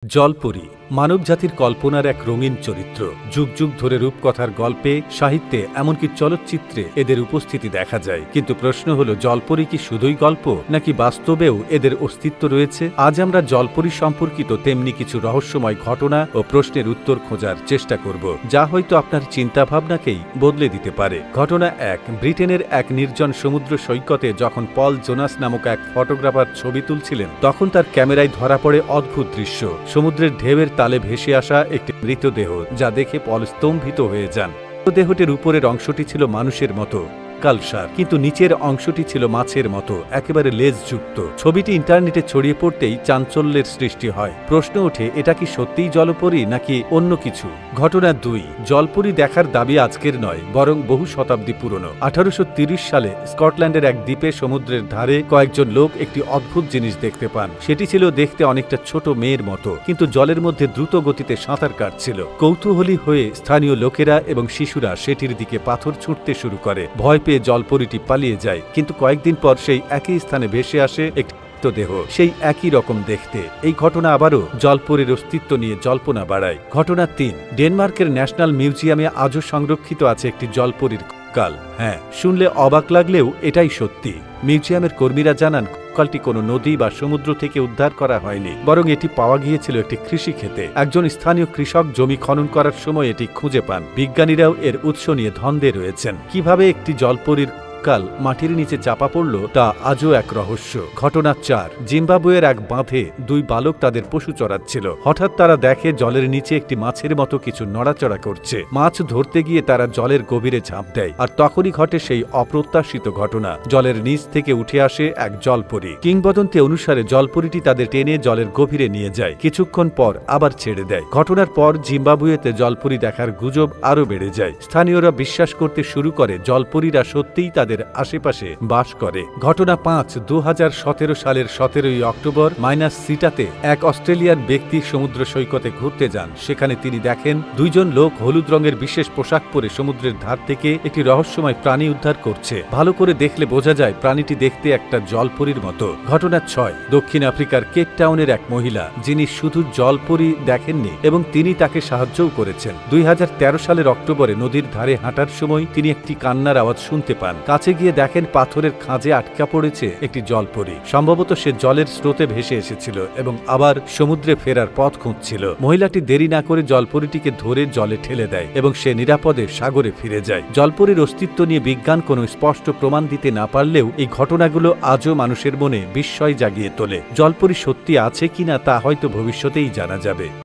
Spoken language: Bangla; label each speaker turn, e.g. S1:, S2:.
S1: জলপরী মানবজাতির কল্পনার এক রঙিন চরিত্র। যুগ যুগ ধরে রূপকথার গল্পে, সাহিত্যে, এমনকি চলচ্চিত্রে এদের উপস্থিতি দেখা যায়। কিন্তু প্রশ্ন হলো, জলপরী কি শুধুই গল্প, নাকি বাস্তবেও এদের অস্তিত্ব রয়েছে? আজ আমরা জলপরী সম্পর্কিত তেমনি কিছু রহস্যময় ঘটনা ও প্রশ্নের উত্তর খোঁজার চেষ্টা করব, যা হয়তো আপনার চিন্তাভাবনাকেই বদলে দিতে পারে। ঘটনা ১। ব্রিটেনের এক নির্জন সমুদ্র সৈকতে যখন পল জোনাস নামক এক ফটোগ্রাফার ছবি তুলছিলেন, তখন তার ক্যামেরায় ধরা পড়ে অদ্ভুত দৃশ্য। সমুদ্রের ঢেউয়ের তালে ভেসে আসা একটি মৃতদেহ, যা দেখে পল স্তম্ভিত হয়ে যান। মৃতদেহটির উপরের অংশটি ছিল মানুষের মতো কালসার, কিন্তু নিচের অংশটি ছিল মাছের মতো একেবারে লেজযুক্ত। ছবিটি ইন্টারনেটে ছড়িয়ে পড়তেই চাঞ্চল্যের সৃষ্টি হয়। প্রশ্ন ওঠে, এটা কি সত্যিই জলপরী নাকি অন্য কিছু? ঘটনা ২। জলপরী দেখার দাবি আজকের নয়, বরং বহু শতাব্দী পুরনো। 1830 সালে স্কটল্যান্ডের এক দ্বীপে সমুদ্রের ধারে কয়েকজন লোক একটি অদ্ভুত জিনিস দেখতে পান। সেটি ছিল দেখতে অনেকটা ছোট মেয়ের মতো, কিন্তু জলের মধ্যে দ্রুত গতিতে সাঁতার কাটছিল। কৌতূহলী হয়ে স্থানীয় লোকেরা এবং শিশুরা সেটির দিকে পাথর ছুঁড়তে শুরু করে। ভয় পেয়ে জলপরীটি পালিয়ে যায়, কিন্তু কয়েকদিন পর সেই একই স্থানে ভেসে আসে একটি দেহ, সেই একই রকম দেখতে। এই ঘটনা আবারও জলপরীর অস্তিত্ব নিয়ে জল্পনা বাড়ায়। ঘটনা ৩। ডেনমার্কের ন্যাশনাল মিউজিয়ামে আজও সংরক্ষিত আছে একটি জলপরীর কঙ্কাল। হ্যাঁ, শুনলে অবাক লাগলেও এটাই সত্যি। মিউজিয়ামের কর্মীরা জানান, কঙ্কালটি কোনো নদী বা সমুদ্র থেকে উদ্ধার করা হয়নি, বরং এটি পাওয়া গিয়েছিল একটি কৃষিক্ষেতে। একজন স্থানীয় কৃষক জমি খনন করার সময় এটি খুঁজে পান। বিজ্ঞানীরাও এর উৎস নিয়ে ধন্দে রয়েছেন। কিভাবে একটি জলপরীর কঙ্কাল মাটির নিচে চাপা পড়ল, তা আজও এক রহস্য। ঘটনা ৪। জিম্বাবুয়ের এক বাঁধে দুই বালক তাদের পশু চড়াচ্ছিল। হঠাৎ তারা দেখে জলের নিচে একটি মাছের মতো কিছু নড়াচড়া করছে। মাছ ধরতে গিয়ে তারা জলের গভীরে ঝাঁপ দেয়, আর তখনই ঘটে সেই অপ্রত্যাশিত ঘটনা। জলের নিচ থেকে উঠে আসে এক জলপরী। কিংবদন্তি অনুসারে জলপরীটি তাদের টেনে জলের গভীরে নিয়ে যায়, কিছুক্ষণ পর আবার ছেড়ে দেয়। ঘটনার পর জিম্বাবুয়েতে জলপরী দেখার গুজব আরও বেড়ে যায়। স্থানীয়রা বিশ্বাস করতে শুরু করে জলপরীরা সত্যিই তাদের আশেপাশে বাস করে। ঘটনা ৫। ২০১৭ সালের ১৭ই অক্টোবর মাইনাস সিটাতে এক অস্ট্রেলিয়ান ব্যক্তি সমুদ্র সৈকতে ঘুরতে যান। সেখানে তিনি দেখেন দুইজন লোক হলুদ রঙের বিশেষ পোশাক পরে সমুদ্রের ধার থেকে একটি রহস্যময় প্রাণী উদ্ধার করছে। ভালো করে দেখলে বোঝা যায় প্রাণীটি দেখতে একটা জলপরীর মতো। ঘটনা ৬। দক্ষিণ আফ্রিকার কেপ টাউনের এক মহিলা, যিনি শুধু জলপরী দেখেননি এবং তিনি তাকে সাহায্যও করেছেন। ২০১৩ সালের অক্টোবরে নদীর ধারে হাঁটার সময় তিনি একটি কান্নার আওয়াজ শুনতে পান। কাছে গিয়ে দেখেন পাথরের খাঁজে আটকা পড়েছে একটি জলপরী। সম্ভবত সে জলের স্রোতে ভেসে এসেছিল এবং আবার সমুদ্রে ফেরার পথ খুঁজছিল। মহিলাটি দেরি না করে জলপরীটিকে ধরে জলে ঠেলে দেয় এবং সে নিরাপদে সাগরে ফিরে যায়। জলপরীর অস্তিত্ব নিয়ে বিজ্ঞান কোনো স্পষ্ট প্রমাণ দিতে না পারলেও এই ঘটনাগুলো আজও মানুষের মনে বিস্ময় জাগিয়ে তোলে। জলপরী সত্যি আছে কিনা তা হয়তো ভবিষ্যতেই জানা যাবে।